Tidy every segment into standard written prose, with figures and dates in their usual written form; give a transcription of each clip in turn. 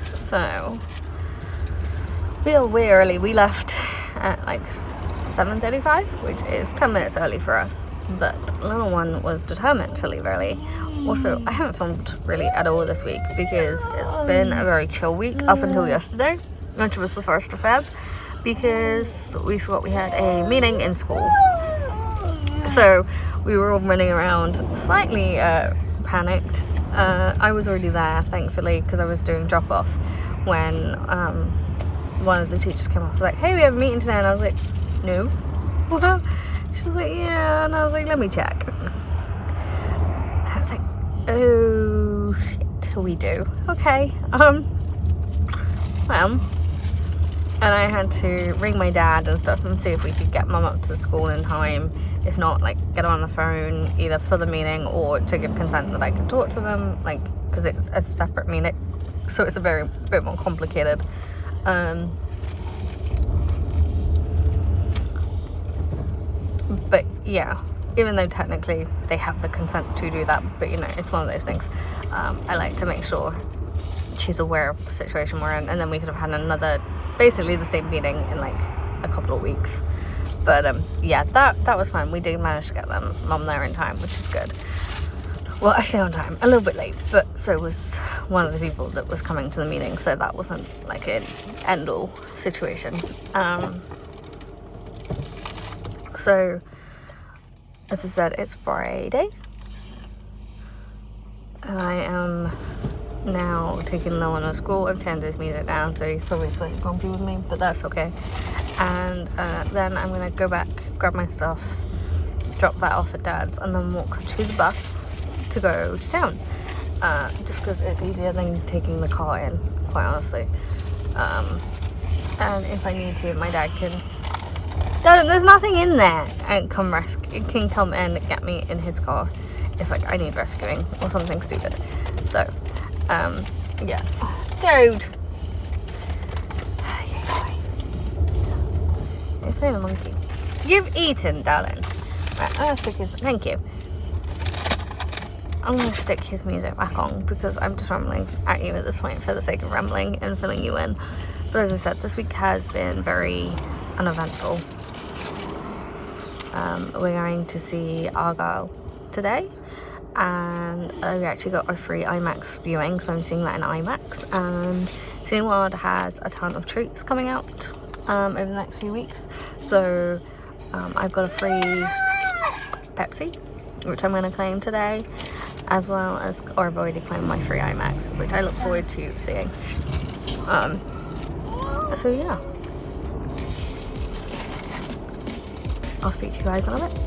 So we are way early. We left at like 7:35, which is 10 minutes early for us, but little one was determined to leave early. Also, I haven't filmed really at all this week because it's been a very chill week up until yesterday, which was the 1st of Feb, because we forgot we had a meeting in school. So we were all running around slightly panicked. I was already there, thankfully, because I was doing drop-off when one of the teachers came off like, hey, we have a meeting today, and I was like, no. She was like, yeah, and I was like, let me check. I was like, oh shit, we do. Okay. Well, and I had to ring my dad and stuff and see if we could get mum up to school in time. If not, like, get her on the phone either for the meeting or to give consent that I could talk to them, like, because it's a separate meeting, so it's a bit more complicated. But yeah, even though technically they have the consent to do that, but you know, it's one of those things. I like to make sure she's aware of the situation we're in, and then we could have had another, basically the same meeting in like a couple of weeks. But yeah, that was fine. We did manage to get mum there in time, which is good. Well, I say on time, a little bit late, but so was one of the people that was coming to the meeting, so that wasn't like an end-all situation. So, as I said, it's Friday, and I am now taking Lil to school. I've turned his music down, so he's probably slightly grumpy with me, but that's okay. And then I'm going to go back, grab my stuff, drop that off at Dad's, and then walk to the bus to go to town. Just because it's easier than taking the car in, quite honestly. And if I need to, my dad can... There's nothing in there. And it can come and get me in his car if like I need rescuing or something stupid. So, yeah. Dude. It's been a monkey. You've eaten, darling. Right, I'm gonna stick his... Thank you. I'm gonna stick his music back on because I'm just rambling at you at this point for the sake of rambling and filling you in. But as I said, this week has been very uneventful. We're going to see Argyle today, and we actually got our free IMAX viewing, so I'm seeing that in IMAX. And Cineworld has a ton of treats coming out over the next few weeks, so I've got a free Pepsi, which I'm going to claim today, as well as, or I've already claimed my free IMAX, which I look forward to seeing. So yeah, I'll speak to you guys in a bit.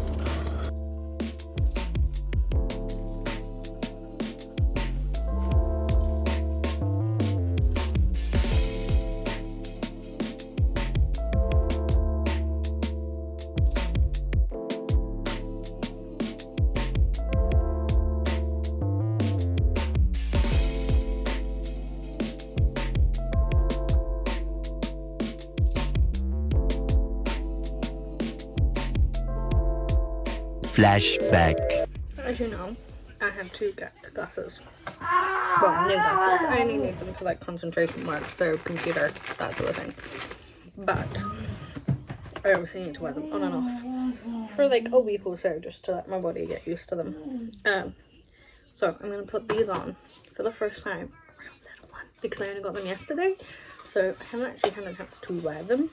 Flashback. As you know, I have two glasses. Well, new glasses. I only need them for like concentration work, so computer, that sort of thing. But I obviously need to wear them on and off for like a week or so, just to let my body get used to them. So I'm gonna put these on for the first time around little one because I only got them yesterday, so I haven't actually had a chance to wear them.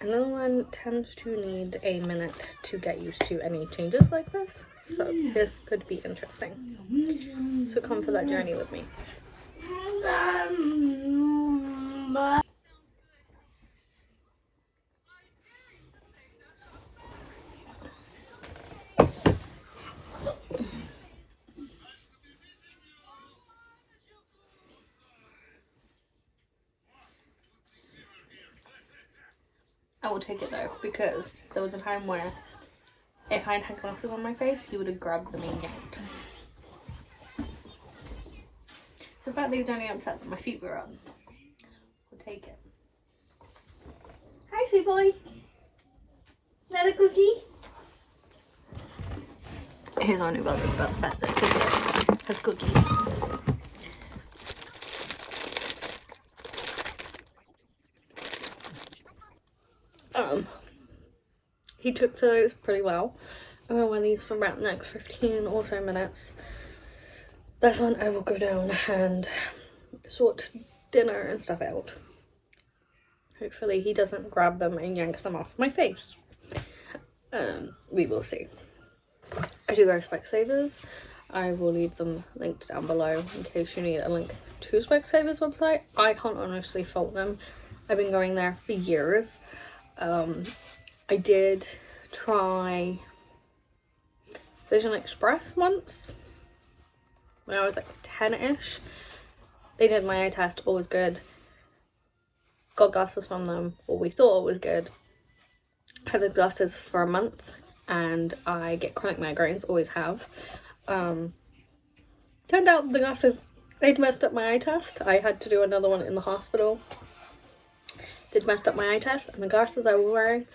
And little one tends to need a minute to get used to any changes like this, so this could be interesting. So come for that journey with me. I will take it though, because there was a time where if I'd had glasses on my face, he would have grabbed them and yanked. So the fact that he was only upset that my feet were on, we'll take it. Hi, sweet boy. Another cookie? He's only bothered about the fact that Cecilia has cookies. he took to those pretty well. I'm gonna wear these for about the next 15 or so minutes. That's when I will go down and sort dinner and stuff out. Hopefully he doesn't grab them and yank them off my face. We will see. I do go to Specsavers. I will leave them linked down below in case you need a link to Specsavers website. I can't honestly fault them. I've been going there for years. I did try Vision Express once when I was like 10-ish. They did my eye test, all was good. Got glasses from them, or we thought it was good. Had the glasses for a month and I get chronic migraines, always have. Turned out the glasses, they'd messed up my eye test. I had to do another one in the hospital. They'd messed up my eye test, and the glasses I was wearing,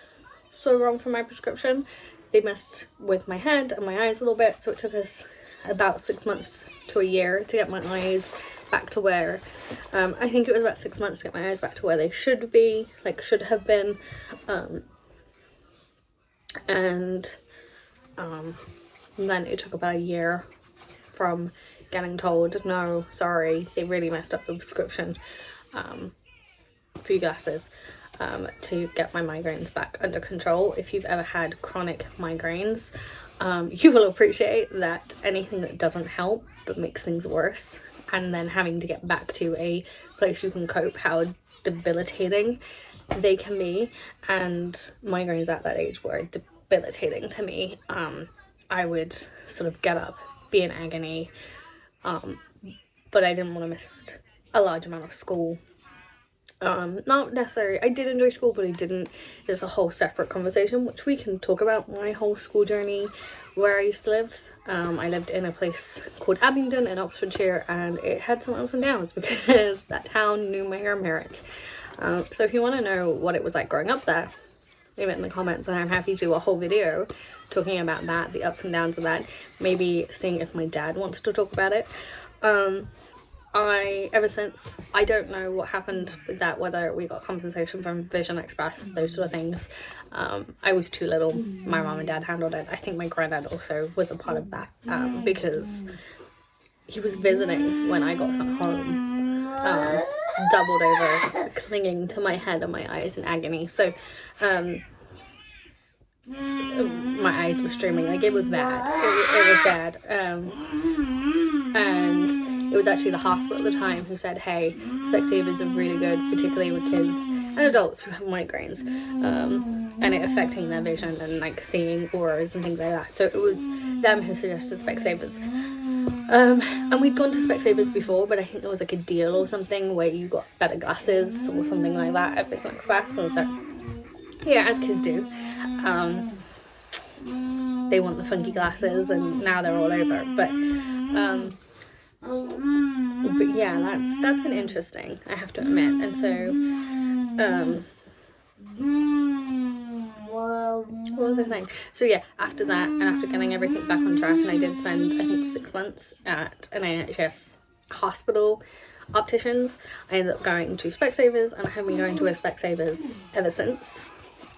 so wrong for my prescription. They messed with my head and my eyes a little bit, so it took us about 6 months to a year to get my eyes back to where, I think it was about 6 months to get my eyes back to where they should be, like should have been, and then it took about a year from getting told, no, sorry, they really messed up the prescription for your glasses, to get my migraines back under control. If you've ever had chronic migraines, you will appreciate that anything that doesn't help but makes things worse, and then having to get back to a place you can cope, how debilitating they can be. And migraines at that age were debilitating to me. I would sort of get up, be in agony, but I didn't want to miss a large amount of school. Not necessarily, I did enjoy school, but I didn't. There's a whole separate conversation which we can talk about, my whole school journey where I used to live. I lived in a place called Abingdon in Oxfordshire, and it had some ups and downs because that town knew my hair merits. So if you want to know what it was like growing up there, leave it in the comments, and I'm happy to do a whole video talking about that, the ups and downs of that, maybe seeing if my dad wants to talk about it. Ever since, I don't know what happened with that, whether we got compensation from Vision Express, those sort of things. I was too little. My mum and dad handled it. I think my granddad also was a part of that, because he was visiting when I got sent home, doubled over, clinging to my head and my eyes in agony. So my eyes were streaming, like it was bad. It was bad. And it was actually the hospital at the time who said, hey, Specsavers are really good, particularly with kids and adults who have migraines, and it affecting their vision and like seeing auras and things like that. So it was them who suggested Specsavers. And we'd gone to Specsavers before, but I think there was like a deal or something where you got better glasses or something like that at Vision Express. And so, yeah, as kids do, they want the funky glasses, and now they're all over. But yeah, that's been interesting, I have to admit. And so what was I saying? So yeah, after that, and after getting everything back on track, and I did spend I think 6 months at an NHS hospital opticians, I ended up going to Specsavers, and I have been going to a Specsavers ever since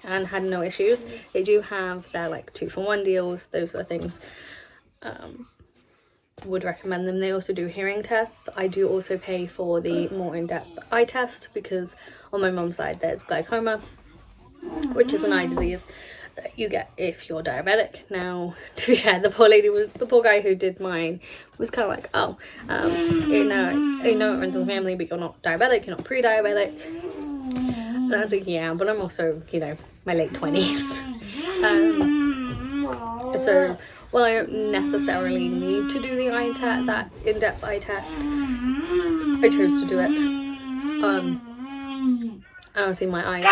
and had no issues. They do have their like 2-for-1 deals, those sort of things. Would recommend them. They also do hearing tests. I do also pay for the more in-depth eye test because on my mum's side there's glaucoma, which is an eye disease that you get if you're diabetic. Now, to be fair, the poor guy who did mine was kind of like, oh, you know it runs in the family, but you're not diabetic, you're not pre-diabetic. And I was like, yeah, but I'm also, my late 20s. So, well, I don't necessarily need to do the eye test, that in-depth eye test. I chose to do it. Honestly, my eyes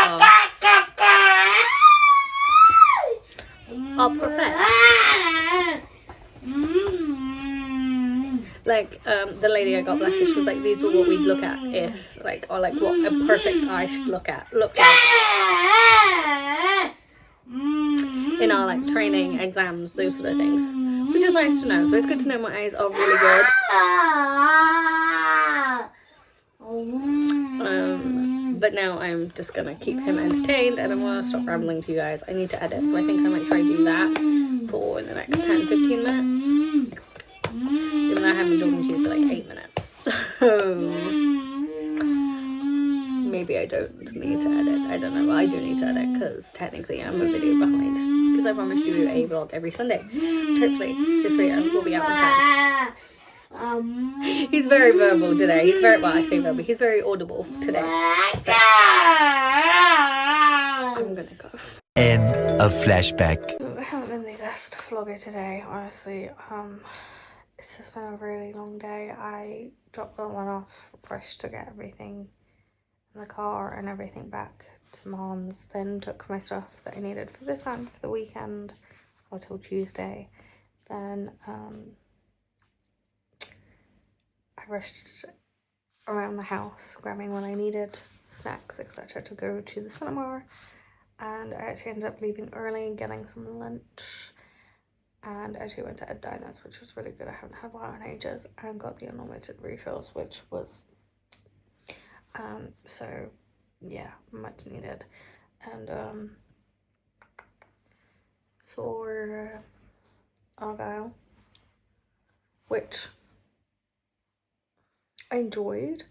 are perfect. Like, the lady I got, bless her, she was like, these were what we'd look at if, like, or like what a perfect eye should look like in our like training exams, those sort of things, which is nice to know. So it's good to know my eyes are really good. But now I'm just gonna keep him entertained, and I want to stop rambling to you guys. I need to edit, so I think I might try to do that for the next 10-15 minutes, even though I haven't been talking to you for like 8 minutes. So maybe I don't need to edit. I don't know. Well, I do need to edit because technically I'm a video behind, because I promised you a vlog every Sunday, which hopefully this video will be out on time. He's very verbal today. He's very, well, I say verbal, he's very audible today. So I'm gonna go. End of flashback. I haven't been the best vlogger today, honestly. It's just been a really long day. I dropped the one off, rushed to get everything in the car and everything back to Mom's, then took my stuff that I needed for this and for the weekend or till Tuesday. Then I rushed around the house, grabbing what I needed, snacks, etc., to go to the cinema. And I actually ended up leaving early and getting some lunch. And actually went to Ed Diners, which was really good. I haven't had one in ages. And got the unlimited refills, which was, so yeah, much needed. And saw Argyle, which I enjoyed.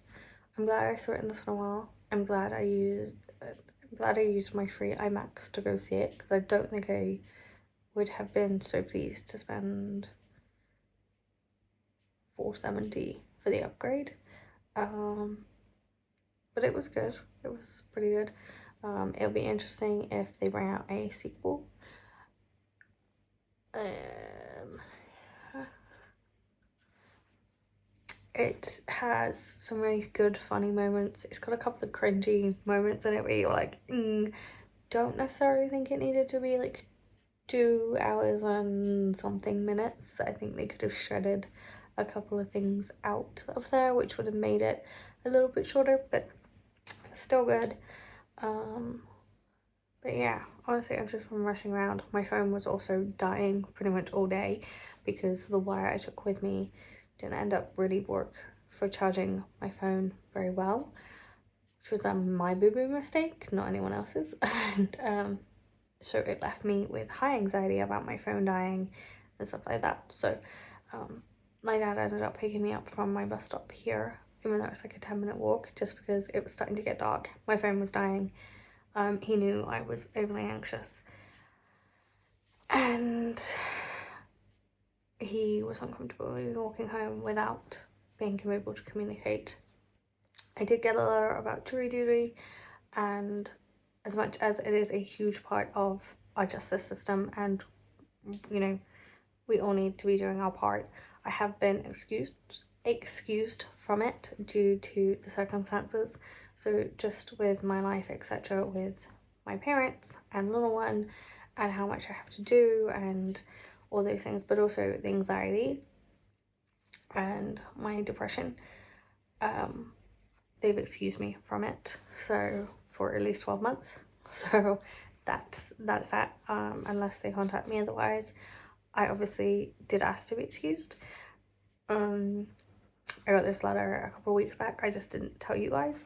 I'm glad I saw it in the cinema. I'm glad I used my free IMAX to go see it, because I don't think I would have been so pleased to spend $470 for the upgrade. But it was good. It was pretty good. It'll be interesting if they bring out a sequel. It has some really good funny moments. It's got a couple of cringy moments in it where you're like, don't necessarily think it needed to be like 2 hours and something minutes. I think they could have shredded a couple of things out of there, which would have made it a little bit shorter, but still good. But yeah, honestly, I've just been rushing around. My phone was also dying pretty much all day because the wire I took with me didn't end up really work for charging my phone very well, which was my boo-boo mistake, not anyone else's. And so it left me with high anxiety about my phone dying and stuff like that. So my dad ended up picking me up from my bus stop here, even though it's like a 10-minute walk, just because it was starting to get dark. My phone was dying. He knew I was overly anxious, and he was uncomfortable walking home without being able to communicate. I did get a letter about jury duty, and as much as it is a huge part of our justice system, and you know, we all need to be doing our part, I have been excused from it due to the circumstances. So just with my life, etc., with my parents and little one, and how much I have to do and all those things, but also the anxiety and my depression, they've excused me from it, so for at least 12 months. So that's that, unless they contact me otherwise. I obviously did ask to be excused. I got this letter a couple of weeks back. I just didn't tell you guys,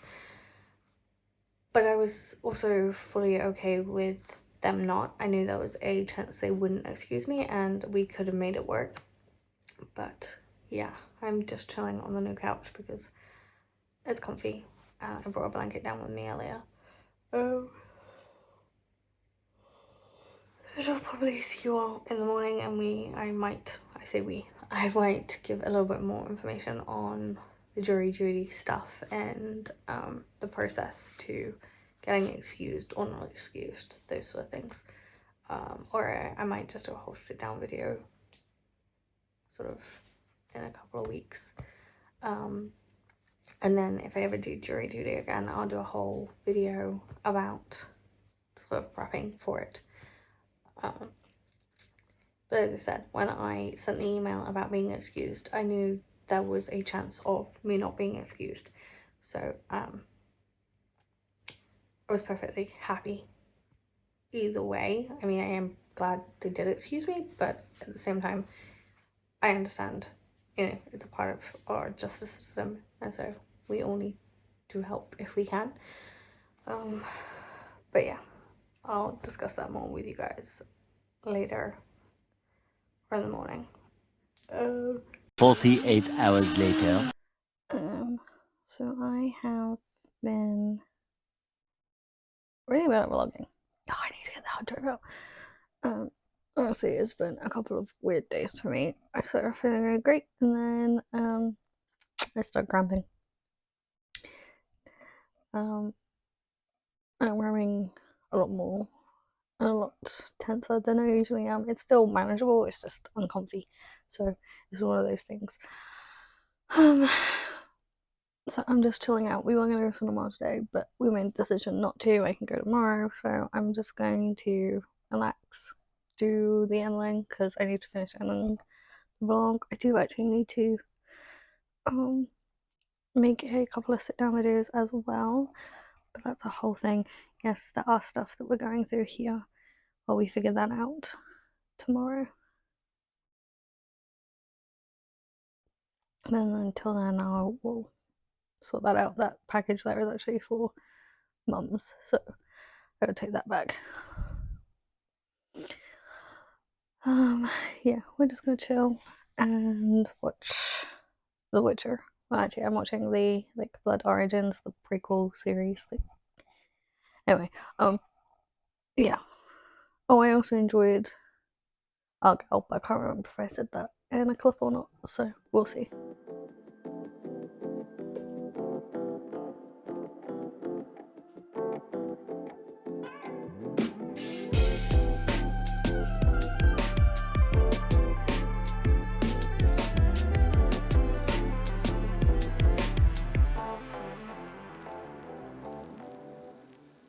but I was also fully okay with them not. I knew there was a chance they wouldn't excuse me and we could have made it work. But yeah, I'm just chilling on the new couch because it's comfy. I brought a blanket down with me earlier. So I'll probably see you all in the morning, and I might give a little bit more information on the jury duty stuff and the process to getting excused or not excused, those sort of things. Or I might just do a whole sit down video sort of in a couple of weeks. And then if I ever do jury duty again, I'll do a whole video about sort of prepping for it. But as I said, when I sent the email about being excused, I knew there was a chance of me not being excused. So I was perfectly happy either way. I mean, I am glad they did excuse me, but at the same time, I understand, you know, it's a part of our justice system, and so we all need to help if we can. But yeah, I'll discuss that more with you guys later or in the morning. 48 hours later. So I have been really bad at vlogging. Oh, I need to get the hard drive out. Honestly, it's been a couple of weird days for me. I started feeling really great, and then I started cramping. I'm wearing a lot more and a lot tenser than I usually am. It's still manageable. It's just uncomfy. So it's one of those things. So I'm just chilling out. We were going to go to cinema today, but we made the decision not to. I can go tomorrow, so I'm just going to relax, do the ending because I need to finish ending the vlog. I do actually need to make a couple of sit down videos as well, but that's a whole thing. Yes, there are stuff that we're going through here while we figure that out tomorrow. And then until then, I will sort that out. That package there is actually for mums, so I gotta take that back. Yeah, we're just gonna chill and watch The Witcher. Well, actually, I'm watching the Blood Origins, the prequel series. Anyway, yeah. Oh, I also enjoyed Argyle, but I can't remember if I said that in a clip or not. So we'll see.